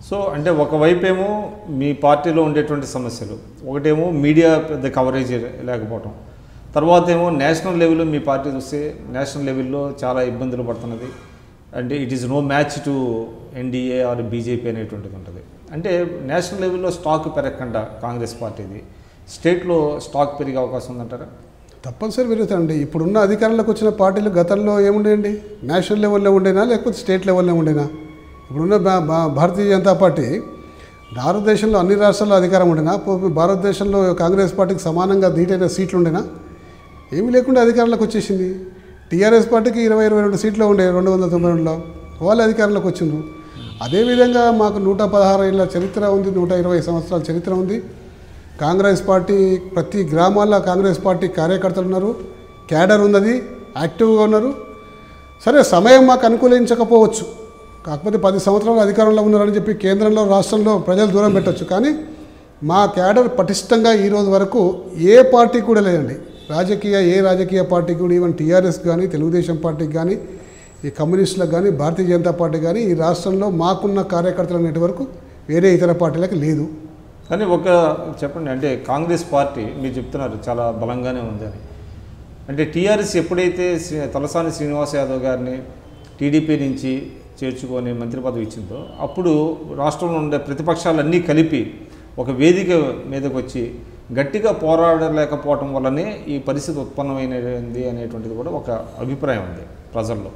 So అంటే ఒకవైపేమో మీ పార్టీలో ఉండేటువంటి సమస్యలు, ఒకటేమో మీడియా పెద్ద కవరేజ్ లేకపోవటం, తర్వాత ఏమో నేషనల్ లెవెల్లో మీ పార్టీ చూస్తే నేషనల్ లెవెల్లో చాలా ఇబ్బందులు పడుతున్నది. అంటే it is no match to NDA or BJP అనేటువంటిది ఉంటుంది. అంటే నేషనల్ లెవెల్లో స్టాక్ పెరగకుండా కాంగ్రెస్ పార్టీది స్టేట్లో స్టాక్ పెరిగే అవకాశం ఉందంటారా? తప్పనిసరి పెరుగుతాయండి. ఇప్పుడున్న అధికారంలోకి వచ్చిన పార్టీలు గతంలో ఏముండేయండి? నేషనల్ లెవెల్లో ఉండేనా లేకపోతే స్టేట్ లెవెల్లో ఉండేనా? ఇప్పుడున్న భారతీయ జనతా పార్టీ భారతదేశంలో అన్ని రాష్ట్రాల్లో అధికారం ఉండేనా? భారతదేశంలో కాంగ్రెస్ పార్టీకి సమానంగా ధీటైన సీట్లు ఉండేనా? ఏమీ లేకుండా అధికారంలోకి వచ్చేసింది. టీఆర్ఎస్ పార్టీకి 22 సీట్లు ఉండే 292లో వాళ్ళు అధికారంలోకి వచ్చిండ్రు. అదేవిధంగా మాకు 116 ఏళ్ళ చరిత్ర ఉంది, 120 సంవత్సరాల చరిత్ర ఉంది. కాంగ్రెస్ పార్టీ ప్రతి గ్రామాల్లో కాంగ్రెస్ పార్టీ కార్యకర్తలు ఉన్నారు, క్యాడర్ ఉన్నది, యాక్టివ్గా ఉన్నారు. సరే సమయం మాకు అనుకూలించకపోవచ్చు, కాకపోతే 10 సంవత్సరాలు అధికారంలో ఉన్నారని చెప్పి కేంద్రంలో రాష్ట్రంలో ప్రజలు దూరం పెట్టవచ్చు. కానీ మా క్యాడర్ పటిష్టంగా ఈరోజు వరకు ఏ పార్టీ కూడా లేదండి. ఏ రాజకీయ పార్టీకి కూడా, ఈవెన్ టీఆర్ఎస్ కానీ తెలుగుదేశం పార్టీకి కానీ ఈ కమ్యూనిస్టులకు కానీ భారతీయ జనతా పార్టీ కానీ ఈ రాష్ట్రంలో మాకున్న కార్యకర్తల నెట్వర్క్ వేరే ఇతర పార్టీలకు లేదు. కానీ ఒక చెప్పండి, అంటే కాంగ్రెస్ పార్టీ మీరు చెప్తున్నారు చాలా బలంగానే ఉందని. అంటే టీఆర్ఎస్ ఎప్పుడైతే తలసాని శ్రీనివాస్ యాదవ్ గారిని టీడీపీ నుంచి చేర్చుకొని మంత్రి పదవి ఇచ్చిందో అప్పుడు రాష్ట్రంలో ఉండే ప్రతిపక్షాలన్నీ కలిపి ఒక వేదిక మీదకి వచ్చి గట్టిగా పోరాడలేకపోవటం వల్లనే ఈ పరిస్థితి ఉత్పన్నమైనది అనేటువంటిది కూడా ఒక అభిప్రాయం ఉంది ప్రజల్లో.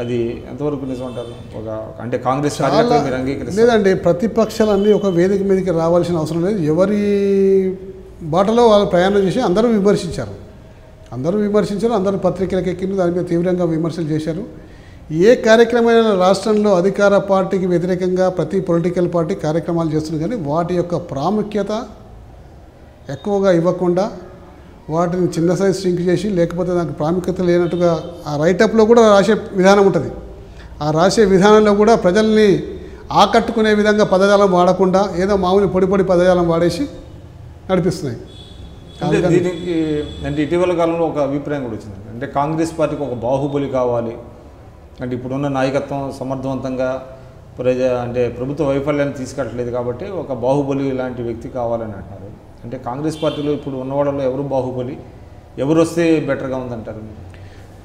అది ఎంతవరకు నిజమంటారు? అంటే కాంగ్రెస్ మీరు అంగీకరిస్తారు? లేదండి, ప్రతిపక్షాలన్నీ ఒక వేదిక మీదకి రావాల్సిన అవసరం లేదు. ఎవరి బాటలో వాళ్ళు ప్రయాణం చేసి అందరూ విమర్శించారు, అందరూ పత్రికలకు ఎక్కింది, దాని మీద తీవ్రంగా విమర్శలు చేశారు. ఏ కార్యక్రమమైన రాష్ట్రంలో అధికార పార్టీకి వ్యతిరేకంగా ప్రతి పొలిటికల్ పార్టీ కార్యక్రమాలు చేస్తుంది, కానీ వాటి యొక్క ప్రాముఖ్యత ఎక్కువగా ఇవ్వకుండా వాటిని చిన్న సైజ్ సింక్ చేసి, లేకపోతే నాకు ప్రాముఖ్యత లేనట్టుగా ఆ రైటప్లో కూడా రాసే విధానం ఉంటుంది. ఆ రాసే విధానంలో కూడా ప్రజల్ని ఆకట్టుకునే విధంగా పదజాలం వాడకుండా ఏదో మామూలు పొడి పదజాలం వాడేసి నడిపిస్తున్నాయి. దీనికి అంటే ఇటీవల కాలంలో ఒక అభిప్రాయం కూడా వచ్చింది, అంటే కాంగ్రెస్ పార్టీకి ఒక బాహుబలి కావాలి, అంటే ఇప్పుడున్న నాయకత్వం సమర్థవంతంగా అంటే ప్రభుత్వ వైఫల్యాన్ని తీసుకెళ్ళట్లేదు కాబట్టి ఒక బాహుబలి లాంటి వ్యక్తి కావాలని అంటారు. అంటే కాంగ్రెస్ పార్టీలో ఇప్పుడు ఉన్నవాళ్ళలో ఎవరు బాహుబలి, ఎవరు వస్తే బెటర్గా ఉందంటారు?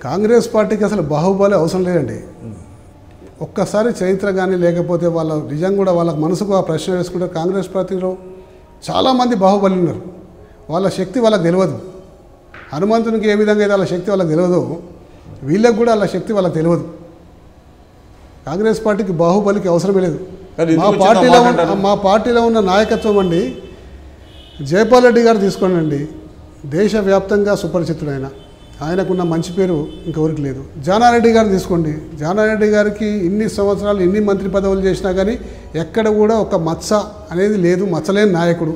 కాంగ్రెస్ పార్టీకి అసలు బాహుబలి అవసరం లేదండి. ఒక్కసారి చరిత్ర కానీ లేకపోతే వాళ్ళ నిజంగా కూడా వాళ్ళ మనసుకు ఆ ప్రశ్న వేసుకుంటే కాంగ్రెస్ పార్టీలో చాలామంది బాహుబలి ఉన్నారు. వాళ్ళ శక్తి వాళ్ళకి తెలియదు. హనుమంతునికి ఏ విధంగా అయితే వాళ్ళ శక్తి వాళ్ళకి తెలియదు, వీళ్ళకి కూడా వాళ్ళ శక్తి వాళ్ళకి తెలియదు. కాంగ్రెస్ పార్టీకి బాహుబలికి అవసరమే లేదు. మా పార్టీలో ఉన్న నాయకత్వం అండి, జైపాల్ రెడ్డి గారు తీసుకోండి, దేశవ్యాప్తంగా సుపరిచితుడు. ఆయనకున్న మంచి పేరు ఇంకెవరికి లేదు. జానారెడ్డి గారు తీసుకోండి, జానారెడ్డి గారికి ఇన్ని సంవత్సరాలు ఇన్ని మంత్రి పదవులు చేసినా కానీ ఎక్కడ కూడా ఒక మచ్చ అనేది లేదు, మచ్చలేని నాయకుడు.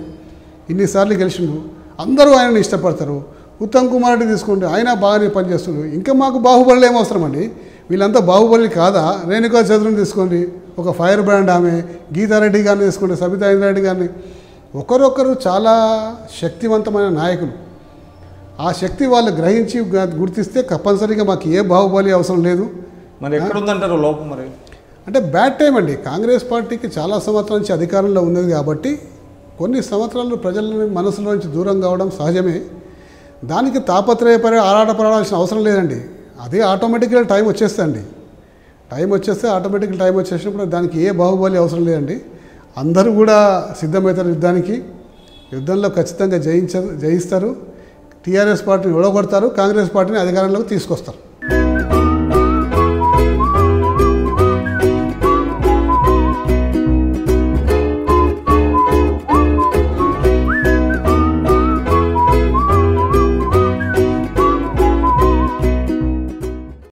ఇన్నిసార్లు గెలిచిండు, అందరూ ఆయనని ఇష్టపడతారు. ఉత్తమ్ కుమార్ రెడ్డి తీసుకోండి, ఆయన బాగానే పనిచేస్తున్నారు. ఇంకా మాకు బాహుబలి ఏమవసరం అండి? వీళ్ళంతా బాహుబలి కాదా? రేణుకా చౌదరిని తీసుకోండి, ఒక ఫైర్ బ్రాండ్ ఆమె. గీతారెడ్డి గారిని తీసుకోండి, సబితా ఇంద్రారెడ్డి గారిని. ఒకరొకరు చాలా శక్తివంతమైన నాయకులు. ఆ శక్తి వాళ్ళు గ్రహించి గుర్తిస్తే తప్పనిసరిగా మాకు ఏ బాహుబలి అవసరం లేదు. మరి ఎక్కడ ఉందంటారు లోపం? మరి అంటే బ్యాడ్ టైం అండి. కాంగ్రెస్ పార్టీకి చాలా సంవత్సరాల నుంచి అధికారంలో ఉన్నది కాబట్టి కొన్ని సంవత్సరాలు ప్రజల మనసులో నుంచి దూరం కావడం సహజమే. దానికి తాపత్రయపడే ఆరాటపడాల్సిన అవసరం లేదండి. అదే ఆటోమేటిక్గా టైం వచ్చేస్తుంది. ఆటోమేటిక్గా టైం వచ్చేసినప్పుడు దానికి ఏ బాహుబలి అవసరం లేదండి. అందరూ కూడా సిద్ధమవుతారు యుద్ధంలో ఖచ్చితంగా జయిస్తారు. టీఆర్ఎస్ పార్టీని ఓడగొడతారు, కాంగ్రెస్ పార్టీని అధికారంలోకి తీసుకొస్తారు.